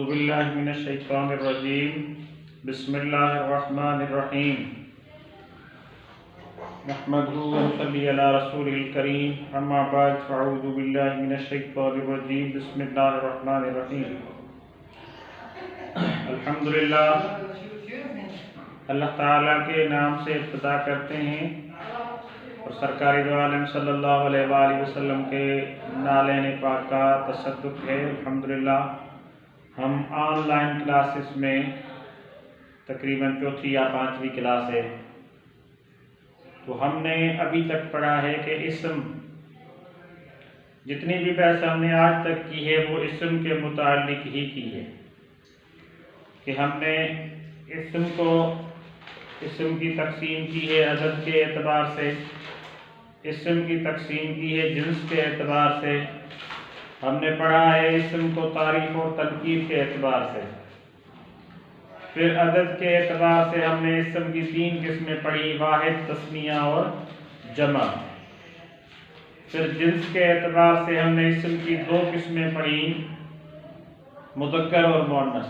باللہ من الشیطان الرجیم بسم اللہ الرحمن الرحیم نحمدہ ونصلی علی رسولہ الکریم اما بعد فاعوذ باللہ من الشیطان الرجیم بسم اللہ الرحمن الرحیم الحمدللہ اللہ تعالیٰ کے نام سے ابتدا کرتے ہیں اور سرکار دو عالم صلی اللہ علیہ وآلہ وسلم کے نالین پاک کا تصدق ہے۔ الحمدللہ ہم آن لائن کلاسز میں تقریباً چوتھی یا پانچویں کلاس ہے، تو ہم نے ابھی تک پڑھا ہے کہ اسم، جتنی بھی بحث ہم نے آج تک کی ہے وہ اسم کے متعلق ہی کی ہے، کہ ہم نے اسم کی تقسیم کی ہے عدد کے اعتبار سے، اسم کی تقسیم کی ہے جنس کے اعتبار سے، ہم نے پڑھا ہے اسم کو تعریف اور تنکیر کے اعتبار سے، پھر عدد کے اعتبار سے ہم نے اسم کی 3 قسمیں پڑھی، واحد، تثنیہ اور جمع، پھر جنس کے اعتبار سے ہم نے اسم کی 2 قسمیں پڑھی، مذکر اور مؤنث،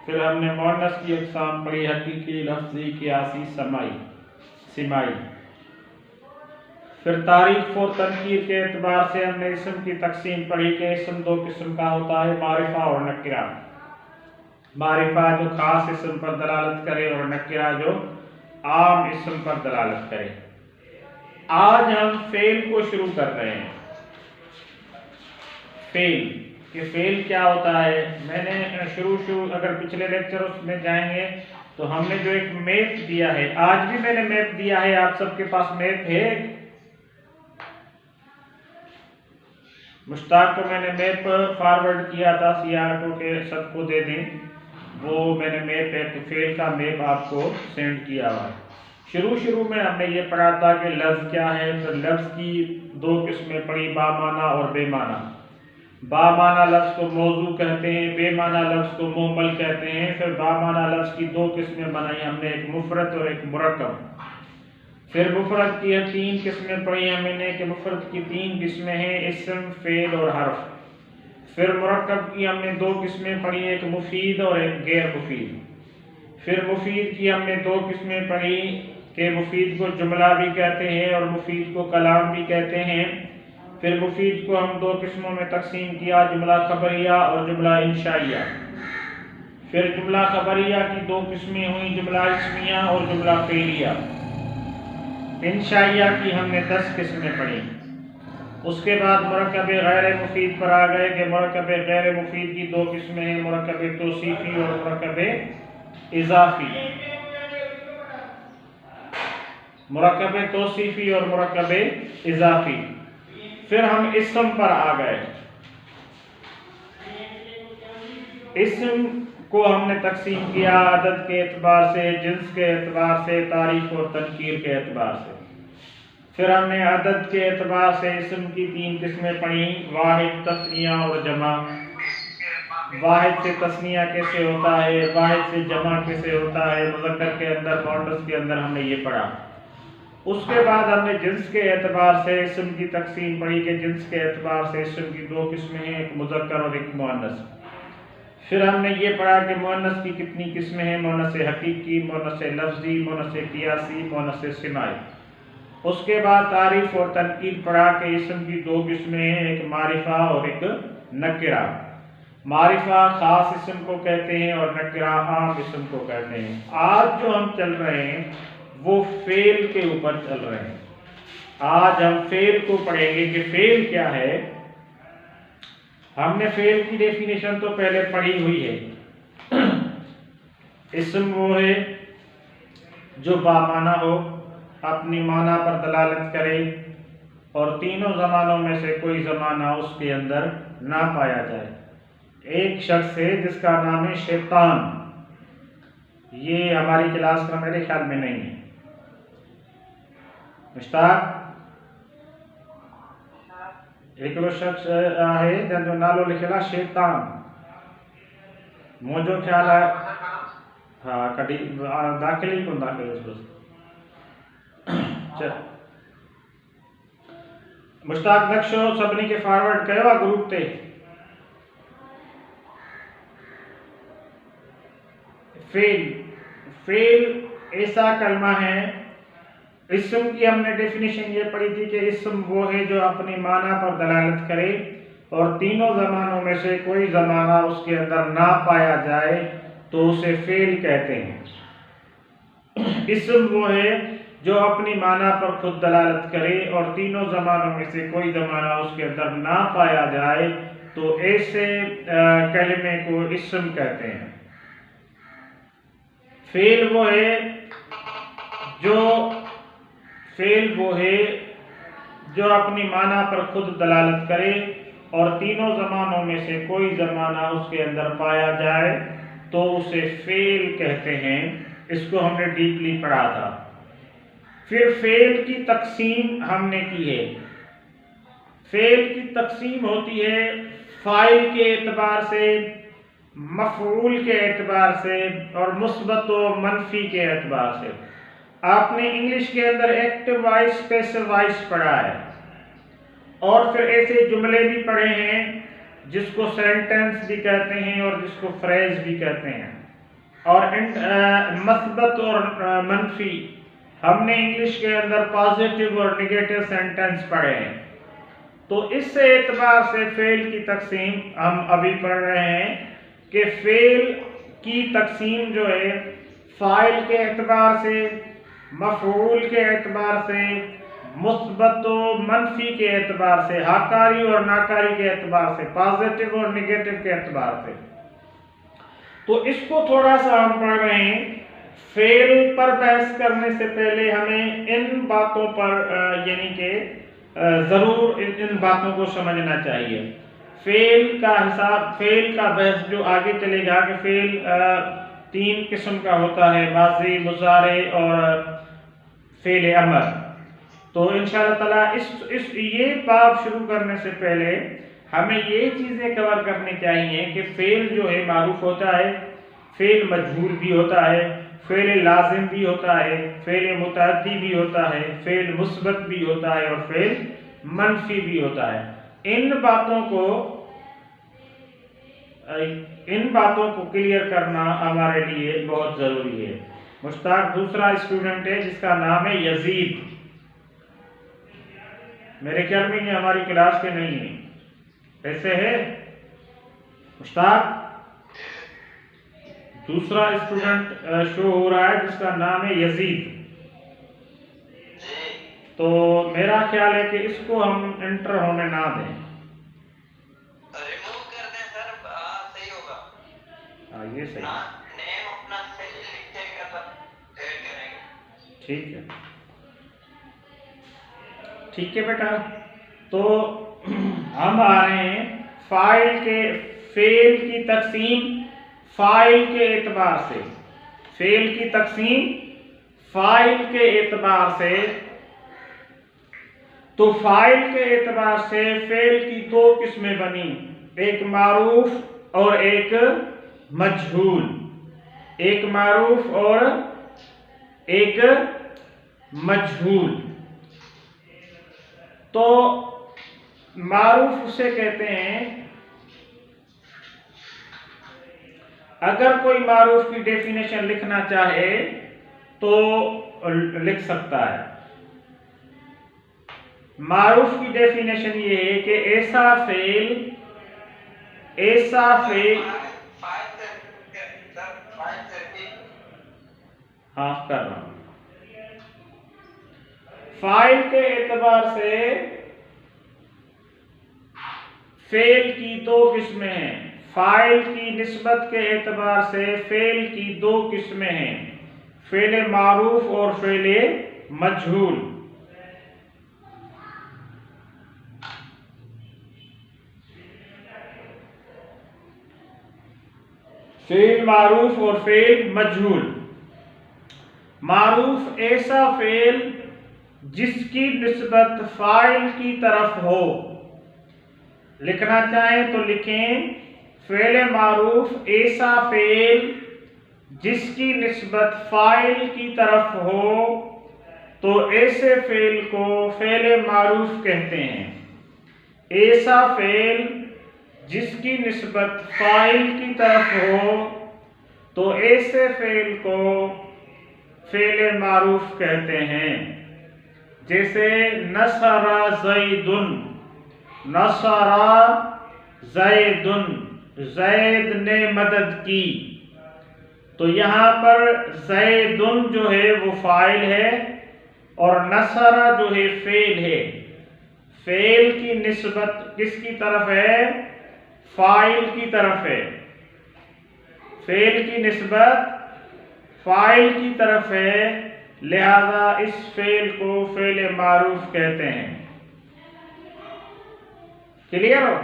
پھر ہم نے مؤنث کی اقسام پڑھی، حقیقی، لفظی، قیاسی، سماعی، پھر تعریف اور تنکیر کے اعتبار سے ہم نے اسم کی تقسیم پڑھی کہ اسم 2 قسم کا ہوتا ہے، معرفہ اور نکرہ، معرفہ جو خاص اسم پر دلالت کرے اور نکرہ جو عام اسم پر دلالت کرے۔ آج ہم فعل کو شروع کر رہے ہیں، فعل کہ فعل کیا ہوتا ہے۔ میں نے شروع اگر پچھلے لیکچرز میں جائیں گے تو ہم نے جو ایک میپ دیا ہے، آج بھی میں نے میپ دیا ہے، آپ سب کے پاس میپ ہے، مشتاق کو میں نے میپ فارورڈ کیا تھا، CR کو کہ سب کو دے دیں، وہ میں نے میپ فعل کا میپ آپ کو سینڈ کیا ہوا ہے۔ شروع میں ہم نے یہ پڑھا تھا کہ لفظ کیا ہے، پھر لفظ کی 2 قسمیں پڑھی، با معنی اور بے معنی۔ با معنی لفظ کو موضوع کہتے ہیں، بے معنی لفظ کو مہمل کہتے ہیں۔ پھر با معنی لفظ کی 2 قسمیں بنائی ہم نے، ایک مفرد اور ایک مرکب۔ پھر مفرد کی 3 قسمیں پڑھی ہم نے کہ مفرد کی 3 قسمیں ہیں، اسم، فعل اور حرف۔ پھر مرکب کی ہم نے 2 قسمیں پڑھی، ایک مفید اور ایک غیر مفید۔ پھر مفید کی ہم نے 2 قسمیں پڑھی کہ مفید کو جملہ بھی کہتے ہیں اور مفید کو کلام بھی کہتے ہیں۔ پھر مفید کو ہم 2 قسموں میں تقسیم کیا، جملہ خبریہ اور جملہ انشائیہ۔ پھر جملہ خبریہ کی 2 قسمیں ہوئیں، جملہ اسمیہ اور جملہ فعلیہ۔ انشائیہ کی ہم نے 10 قسمیں پڑھی۔ اس کے بعد مرکب غیر مفید پر آ گئے کہ مرکب غیر مفید کی 2 قسمیں ہیں، مرکب توصیفی اور مرکب اضافی۔ مرکب توصیفی اور مرکب اضافی۔ پھر ہم اسم پر آ گئے۔ اسم کو ہم نے تقسیم کیا عدد کے اعتبار سے، جنس کے اعتبار سے، تعریف اور تنکیر کے اعتبار سے۔ پھر ہم نے عدد کے اعتبار سے اسم کی 3 قسمیں پڑھی، واحد، تثنیہ اور جمع۔ واحد سے تثنیہ کیسے ہوتا ہے، واحد سے جمع کیسے ہوتا ہے، مذکر کے اندر، مؤنث کے اندر ہم نے یہ پڑھا۔ اس کے بعد ہم نے جنس کے اعتبار سے اسم کی تقسیم پڑھی کہ جنس کے اعتبار سے اسم کی 2 قسمیں ہیں، ایک مذکر اور ایک مؤنث۔ پھر ہم نے یہ پڑھا کہ مؤنث کی کتنی قسمیں ہیں، مؤنث حقیقی، مؤنث لفظی، مؤنث قیاسی، مؤنث سماعی۔ اس کے بعد تعریف اور تنکیر پڑھا کہ اسم کی 2 قسمیں ہیں، ایک معرفہ اور ایک نکرہ۔ معرفہ خاص اسم کو کہتے ہیں اور نکرہ عام اسم کو کہتے ہیں۔ آج جو ہم چل رہے ہیں وہ فعل کے اوپر چل رہے ہیں۔ آج ہم فعل کو پڑھیں گے کہ فعل کیا ہے۔ ہم نے فعل کی ڈیفینیشن تو پہلے پڑھی ہوئی ہے۔ اسم وہ ہے جو بامعنی ہو، اپنی معنی پر دلالت کرے اور تینوں زمانوں میں سے کوئی زمانہ اس کے اندر نہ پایا جائے۔ ایک شخص ہے جس کا نام ہے شیطان، یہ ہماری کلاس کا میرے خیال میں نہیں ہے، مشتاق ایک شخص ہے جو نالو لکھلا شیطان، مجھے خیال ہے ہاں کدی داخل ہی کون داخل اس بس مشتاق نقشو سبنی کے فارورڈ کہوا گروپ تے فعل ایسا کلمہ ہے، اسم کی ہم نے ڈیفینیشن یہ پڑھی تھی کہ اسم وہ ہے جو اپنی معنی پر دلالت کرے اور تینوں زمانوں میں سے کوئی زمانہ اس کے اندر نہ پایا جائے تو اسے فعل کہتے ہیں۔ اسم وہ ہے جو اپنی معنی پر خود دلالت کرے اور تینوں زمانوں میں سے کوئی زمانہ اس کے اندر نہ پایا جائے تو ایسے کلمے کو اسم کہتے ہیں۔ فعل وہ ہے جو اپنی معنی پر خود دلالت کرے اور تینوں زمانوں میں سے کوئی زمانہ اس کے اندر پایا جائے تو اسے فعل کہتے ہیں۔ اس کو ہم نے ڈیپلی پڑھا تھا۔ پھر فعل کی تقسیم ہم نے کی ہے۔ فعل کی تقسیم ہوتی ہے فاعل کے اعتبار سے، مفعول کے اعتبار سے اور مثبت و منفی کے اعتبار سے۔ آپ نے انگلش کے اندر ایکٹیو وائس، پیسو وائس پڑھا ہے اور پھر ایسے جملے بھی پڑھے ہیں جس کو سینٹنس بھی کہتے ہیں اور جس کو فریز بھی کہتے ہیں۔ اور مثبت اور منفی ہم نے انگلش کے اندر پازیٹیو اور نیگیٹو سینٹنس پڑھے ہیں۔ تو اس اعتبار سے فعل کی تقسیم ہم ابھی پڑھ رہے ہیں کہ فعل کی تقسیم جو ہے فاعل کے اعتبار سے، مفعول کے اعتبار سے، مثبت و منفی کے اعتبار سے، ہاکاری اور ناکاری کے اعتبار سے، پازیٹیو اور نیگیٹو کے اعتبار سے۔ تو اس کو تھوڑا سا ہم پڑھ رہے ہیں۔ فعل پر بحث کرنے سے پہلے ہمیں ان باتوں پر یعنی کہ ضرور ان باتوں کو سمجھنا چاہیے۔ فعل کا بحث جو آگے چلے گا کہ فعل 3 قسم کا ہوتا ہے، ماضی، مضارع اور فعل امر۔ تو انشاءاللہ تعالی یہ باب شروع کرنے سے پہلے ہمیں یہ چیزیں کور کرنی چاہیے کہ فعل جو ہے معروف ہوتا ہے، فعل مجہول بھی ہوتا ہے، فعل لازم بھی ہوتا ہے، فعل متعدی بھی ہوتا ہے، فعل مثبت بھی ہوتا ہے اور فعل منفی بھی ہوتا ہے۔ ان باتوں کو کلیئر کرنا ہمارے لیے بہت ضروری ہے۔ مشتاق دوسرا اسٹوڈنٹ ہے جس کا نام ہے یزید، میرے خیال میں یہ ہماری کلاس کے نہیں ہے، ایسے ہے مشتاق؟ دوسرا اسٹوڈنٹ شو ہو رہا ہے جس کا نام ہے یزید۔ تو میرا خیال ہے کہ اس کو ہم انٹر ہونے نہ دیں۔ ریموو کر دیں سر، صحیح ہوگا۔ ہاں یہ صحیح ہے، نیم اپنا صحیح لکھتے گا تب ایڈ کریں گے۔ ٹھیک ہے، ٹھیک ہے بیٹا۔ تو ہم آ رہے ہیں فعل کی تقسیم فاعل کے اعتبار سے۔ فعل کی تقسیم فاعل کے اعتبار سے، تو فاعل کے اعتبار سے فعل کی 2 قسمیں بنی، ایک معروف اور ایک مجہول۔ ایک معروف اور ایک مجہول۔ تو معروف اسے کہتے ہیں، اگر کوئی معروف کی ڈیفینیشن لکھنا چاہے تو لکھ سکتا ہے۔ معروف کی ڈیفینیشن یہ ہے کہ ایسا فعل ہاں کر رہا ہوں۔ فاعل کے اعتبار سے فعل کی 2 قسمیں ہیں۔ فاعل کی نسبت کے اعتبار سے فعل کی 2 قسمیں ہیں، فعل معروف اور فعل مجہول۔ فعل معروف اور فعل مجہول۔ معروف ایسا فعل جس کی نسبت فاعل کی طرف ہو۔ لکھنا چاہیں تو لکھیں، فعل معروف ایسا فعل جس کی نسبت فاعل کی طرف ہو تو ایسے فعل کو فعل معروف کہتے ہیں۔ ایسا فعل جس کی نسبت فاعل کی طرف ہو تو ایسے فعل کو فعل معروف کہتے ہیں. جیسے نصر زیدن، نصر زیدن، زید نے مدد کی. تو یہاں پر زیدن جو ہے وہ فاعل ہے اور نصر جو ہے فعل ہے. فعل کی نسبت کس کی طرف ہے؟ فاعل کی طرف ہے. فعل کی نسبت فاعل کی طرف ہے، لہذا اس فعل کو فعل معروف کہتے ہیں. کلیئر ہو؟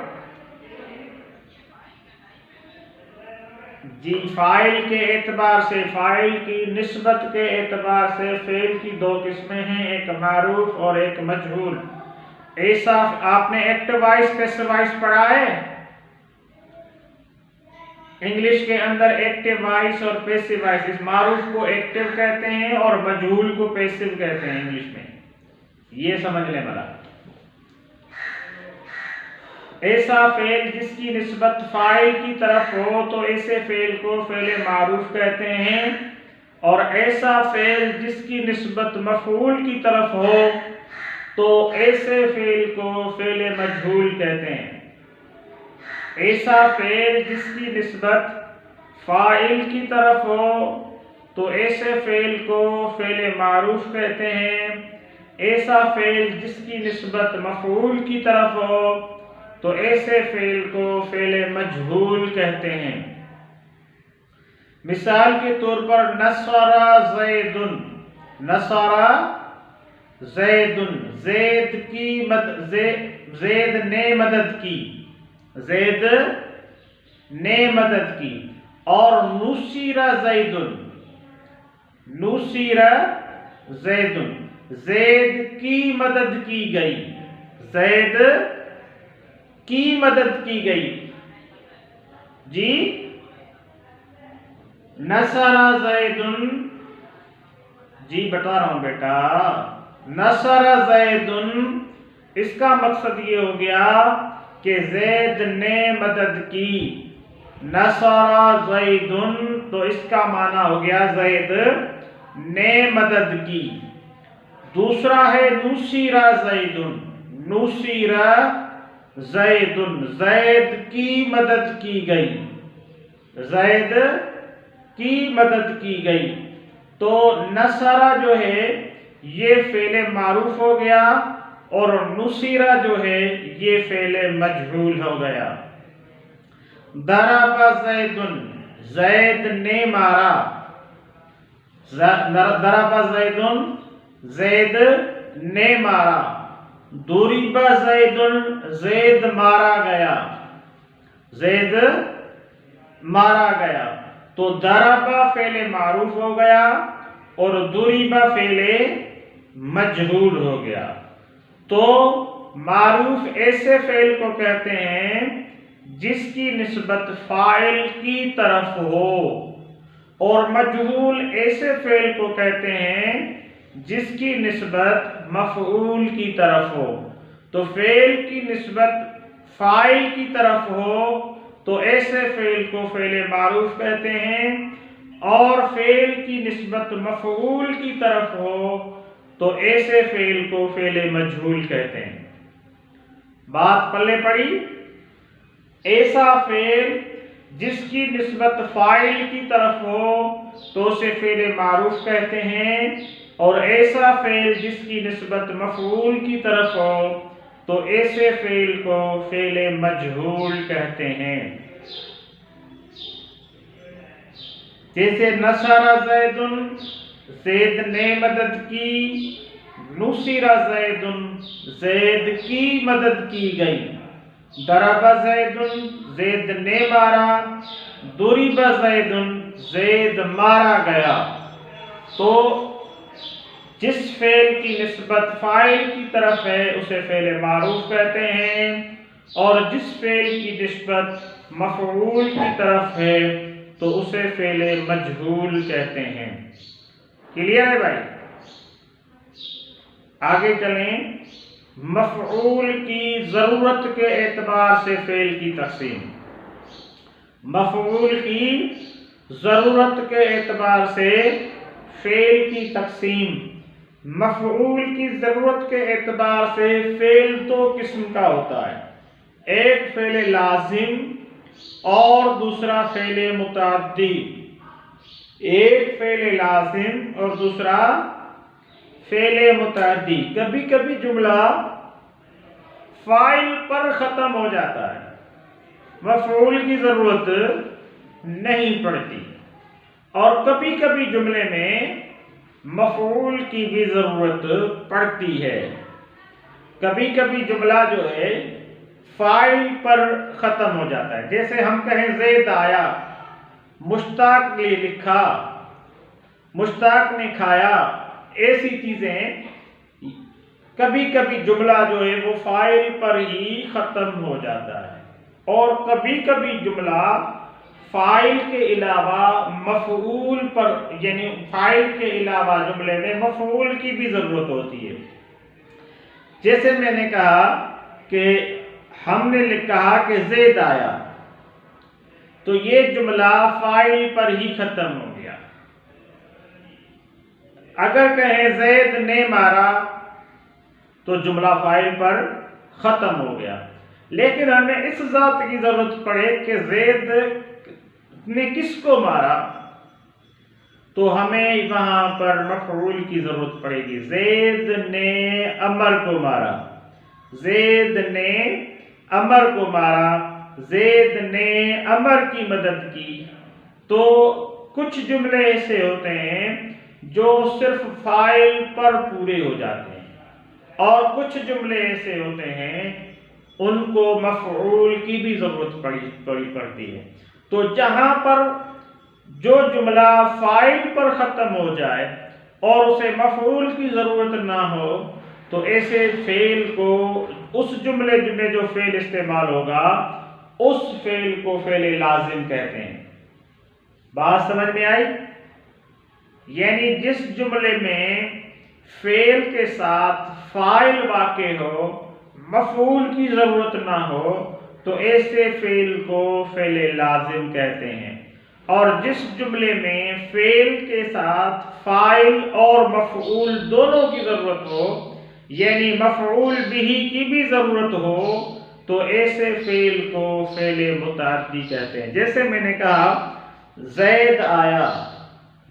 جی، فاعل کے اعتبار سے، فاعل کی نسبت کے اعتبار سے فعل کی دو قسمیں ہیں، ایک معروف اور ایک مجہول. ایسا آپ نے ایکٹیو وائس پیسو وائس پڑھا ہے؟ انگلش کے اندر ایکٹیو وائس اور پیسو وائس. اس معروف کو ایکٹیو کہتے ہیں اور مجہول کو پیسو کہتے ہیں انگلش میں. یہ سمجھ لیں بڑا. ایسا فعل جس کی نسبت فاعل کی طرف ہو تو ایسے فعل کو فعل معروف کہتے ہیں، اور ایسا فعل جس کی نسبت مفعول کی طرف ہو تو ایسے فعل کو فعل مجہول کہتے ہیں. ایسا فعل جس کی نسبت فاعل کی طرف ہو تو ایسے فعل کو فعل معروف کہتے ہیں. ایسا فعل جس کی نسبت مفعول کی طرف ہو تو ایسے فعل کو فعل مجہول کہتے ہیں. مثال کے طور پر نصر زیدن، نصر زیدن، زید نے مدد کی، زید نے مدد کی. اور نصر زیدن، نصر زیدن، زید کی مدد کی گئی، زید کی مدد کی گئی. جی، نصر زیدن، جی بتا رہا ہوں بیٹا، نصر زیدن اس کا مقصد یہ ہو گیا کہ زید نے مدد کی. نصر زیدن تو اس کا معنی ہو گیا زید نے مدد کی. دوسرا ہے نصر زیدن، نصر زیدن، زید کی مدد کی گئی، زید کی مدد کی گئی. تو نصر جو ہے یہ فعل معروف ہو گیا اور نصر جو ہے یہ فعل مجہول ہو گیا. ضرب زیدن، زید نے مارا، ضرب زیدن، زید نے مارا. ضرب زیدن، زید مارا گیا، زید مارا گیا. تو ضرب فعل معروف ہو گیا اور ضرب فعل مجہول ہو گیا. تو معروف ایسے فعل کو کہتے ہیں جس کی نسبت فاعل کی طرف ہو، اور مجہول ایسے فعل کو کہتے ہیں جس کی نسبت مفعول کی طرف ہو. تو فعل کی نسبت فاعل کی طرف ہو تو ایسے فعل کو فعل معروف کہتے ہیں، اور فعل کی نسبت مفعول کی طرف ہو تو ایسے فعل کو فعل مجہول کہتے ہیں. بات پلے پڑی؟ ایسا فعل جس کی نسبت فاعل کی طرف ہو تو اسے فعل معروف کہتے ہیں، اور ایسا فعل جس کی نسبت مفعول کی طرف ہو تو ایسے فعل کو فعل مجہول کہتے ہیں. جیسے نصر زیدن، زید نے مدد کی، نصر زیدن، زید کی مدد کی گئی. ضرب زیدن، زید نے مارا، ضرب زیدن، زید مارا گیا. تو جس فعل کی نسبت فاعل کی طرف ہے اسے فعل معروف کہتے ہیں، اور جس فعل کی نسبت مفعول کی طرف ہے تو اسے فعل مجہول کہتے ہیں. کلیئر ہے بھائی؟ آگے چلیں. مفعول کی ضرورت کے اعتبار سے فعل کی تقسیم. مفعول کی ضرورت کے اعتبار سے فعل کی تقسیم، مفعول کی ضرورت کے اعتبار سے فعل دو قسم کا ہوتا ہے، ایک فعل لازم اور دوسرا فعل متعدی، ایک فعل لازم اور دوسرا فعل متعدی۔ کبھی کبھی جملہ فاعل پر ختم ہو جاتا ہے، مفعول کی ضرورت نہیں پڑتی، اور کبھی کبھی جملے میں مفعول کی بھی ضرورت پڑتی ہے۔ کبھی کبھی جملہ جو ہے فاعل پر ختم ہو جاتا ہے، جیسے ہم کہیں زید آیا، مشتاق نے لکھا، مشتاق نے کھایا، ایسی چیزیں کبھی کبھی جملہ جو ہے وہ فاعل پر ہی ختم ہو جاتا ہے، اور کبھی کبھی جملہ فاعل کے علاوہ مفعول پر، یعنی فاعل کے علاوہ جملے میں مفعول کی بھی ضرورت ہوتی ہے۔ جیسے میں نے کہا کہ ہم نے کہا کہ زید آیا، تو یہ جملہ فاعل پر ہی ختم ہو گیا۔ اگر کہیں زید نے مارا تو جملہ فاعل پر ختم ہو گیا، لیکن ہمیں اس ذات کی ضرورت پڑے کہ زید نے کس کو مارا، تو ہمیں وہاں پر مفعول کی ضرورت پڑے گی۔ زید نے عمر کو مارا، زید نے عمر کو مارا، زید نے عمر کی مدد کی۔ تو کچھ جملے ایسے ہوتے ہیں جو صرف فاعل پر پورے ہو جاتے ہیں، اور کچھ جملے ایسے ہوتے ہیں ان کو مفعول کی بھی ضرورت پڑتی ہے۔ تو جہاں پر جو جملہ فاعل پر ختم ہو جائے اور اسے مفعول کی ضرورت نہ ہو، تو ایسے فعل کو، اس جملے میں جو فعل استعمال ہوگا اس فعل کو فعل لازم کہتے ہیں۔ بات سمجھ میں آئی؟ یعنی جس جملے میں فعل کے ساتھ فاعل واقع ہو، مفعول کی ضرورت نہ ہو، تو ایسے فعل کو فعل لازم کہتے ہیں، اور جس جملے میں فعل کے ساتھ فاعل اور مفعول دونوں کی ضرورت ہو، یعنی مفعول بہ کی بھی ضرورت ہو، تو ایسے فعل کو فعل متعدی کہتے ہیں۔ جیسے میں نے کہا زید آیا،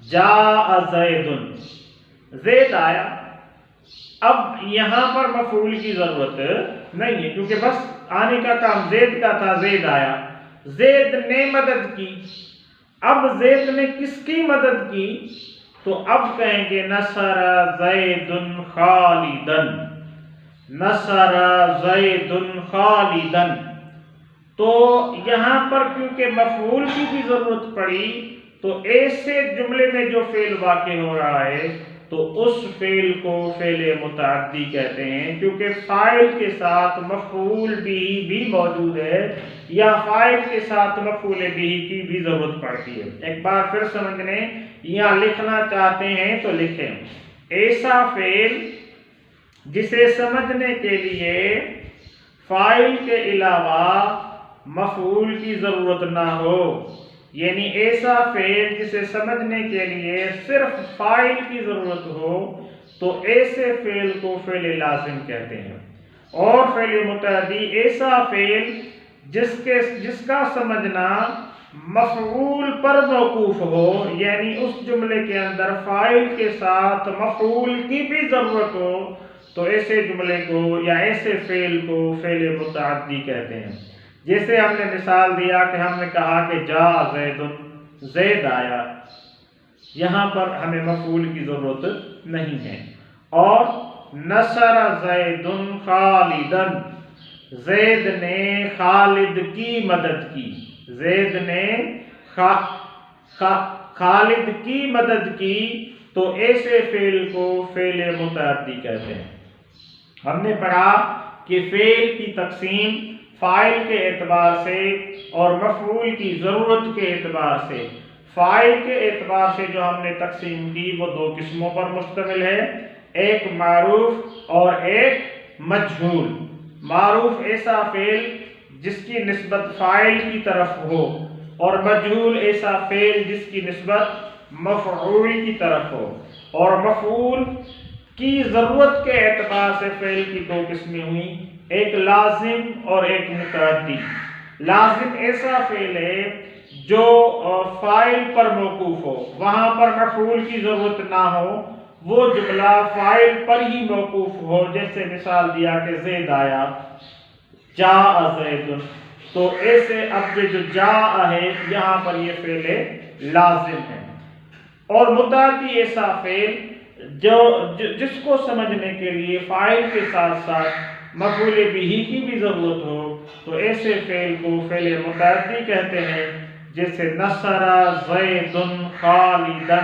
جاء زید، زید آیا۔ اب یہاں پر مفعول کی ضرورت نہیں ہے، کیونکہ بس آنے کا کام زید کا تھا، زید آیا، زید نے مدد کی۔ اب زید نے کس کی مدد کی؟ تو اب کہیں گے نصر زید خالدا، نصر زید خالدا۔ تو یہاں پر کیونکہ مفعول کی بھی ضرورت پڑی، تو ایسے جملے میں جو فعل واقع ہو رہا ہے تو اس فعل کو فعل متعدی کہتے ہیں، کیونکہ فاعل کے ساتھ مفعول بھی موجود ہے، یا فاعل کے ساتھ مفعول بھی کی بھی ضرورت پڑتی ہے۔ ایک بار پھر سمجھنے، یا لکھنا چاہتے ہیں تو لکھیں، ایسا فعل جسے سمجھنے کے لیے فاعل کے علاوہ مفعول کی ضرورت نہ ہو، یعنی ایسا فعل جسے سمجھنے کے لیے صرف فاعل کی ضرورت ہو، تو ایسے فعل کو فعل لازم کہتے ہیں۔ اور فعل متعدی ایسا فعل جس کا سمجھنا مفعول پر موقوف ہو، یعنی اس جملے کے اندر فاعل کے ساتھ مفعول کی بھی ضرورت ہو، تو ایسے جملے کو یا ایسے فعل کو فعل متعدی کہتے ہیں۔ جیسے ہم نے مثال دیا کہ ہم نے کہا کہ جاء زید، زید آیا، یہاں پر ہمیں مفعول کی ضرورت نہیں ہے۔ اور نصر زید خالدا، زید نے خالد کی مدد کی، زید نے خالد کی مدد کی، تو ایسے فعل کو فعل متعدی کہتے ہیں۔ ہم نے پڑھا کہ فعل کی تقسیم فاعل کے اعتبار سے اور مفعول کی ضرورت کے اعتبار سے۔ فاعل کے اعتبار سے جو ہم نے تقسیم کی وہ دو قسموں پر مشتمل ہے، ایک معروف اور ایک مجہول۔ معروف ایسا فعل جس کی نسبت فاعل کی طرف ہو، اور مجہول ایسا فعل جس کی نسبت مفعول کی طرف ہو، اور مفعول کی ضرورت کے اعتبار سے فعل کی دو قسمیں ہوئیں، ایک لازم اور ایک متعدی۔ لازم ایسا فعل ہے جو فاعل پر موقوف ہو، وہاں پر مفعول کی ضرورت نہ ہو، وہ جملہ فاعل پر ہی موقوف ہو، جیسے مثال دیا کہ زید آیا، جاء زید، تو ایسے اب جو جاء ہے یہاں پر یہ فعل لازم ہے۔ اور متعدی ایسا فعل جس کو سمجھنے کے لیے فاعل کے ساتھ ساتھ مفعول بہ کی بھی ضرورت ہو، تو ایسے فعل کو فعل متعدی کہتے ہیں، جیسے نصر زید خالدا،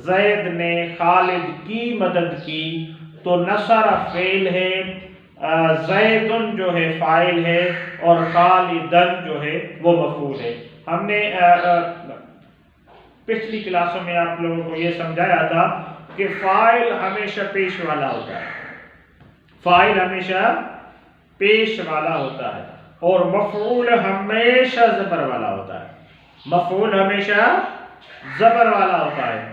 زید نے خالد کی مدد کی، تو نصر فعل ہے، زیدن جو ہے فاعل ہے، اور خالدن جو ہے وہ مفعول ہے۔ ہم نے پچھلی کلاسوں میں آپ لوگوں کو یہ سمجھایا تھا کہ فاعل ہمیشہ پیش والا ہوتا ہے، فاعل ہمیشہ پیش والا ہوتا ہے، اور مفعول ہمیشہ زبر والا ہوتا ہے، مفعول ہمیشہ زبر والا ہوتا ہے،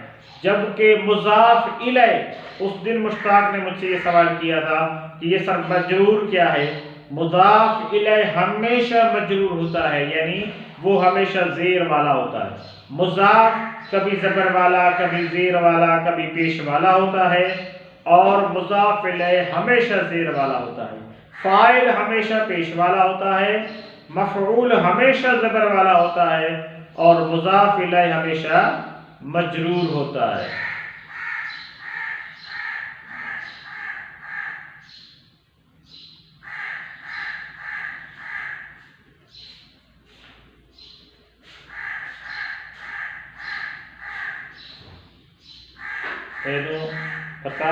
جبکہ مضاف الیہ، اس دن مشتاق نے مجھ سے یہ سوال کیا تھا کہ یہ سر مجرور کیا ہے؟ مضاف الیہ ہمیشہ مجرور ہوتا ہے، یعنی وہ ہمیشہ زیر والا ہوتا ہے۔ مضاف کبھی زبر والا، کبھی زیر والا، کبھی پیش والا ہوتا ہے، اور مضاف الیہ ہمیشہ زیر والا ہوتا ہے۔ فاعل ہمیشہ پیش والا ہوتا ہے، مفعول ہمیشہ زبر والا ہوتا ہے، اور مضاف الیہ ہمیشہ مجرور ہوتا ہے۔ پتا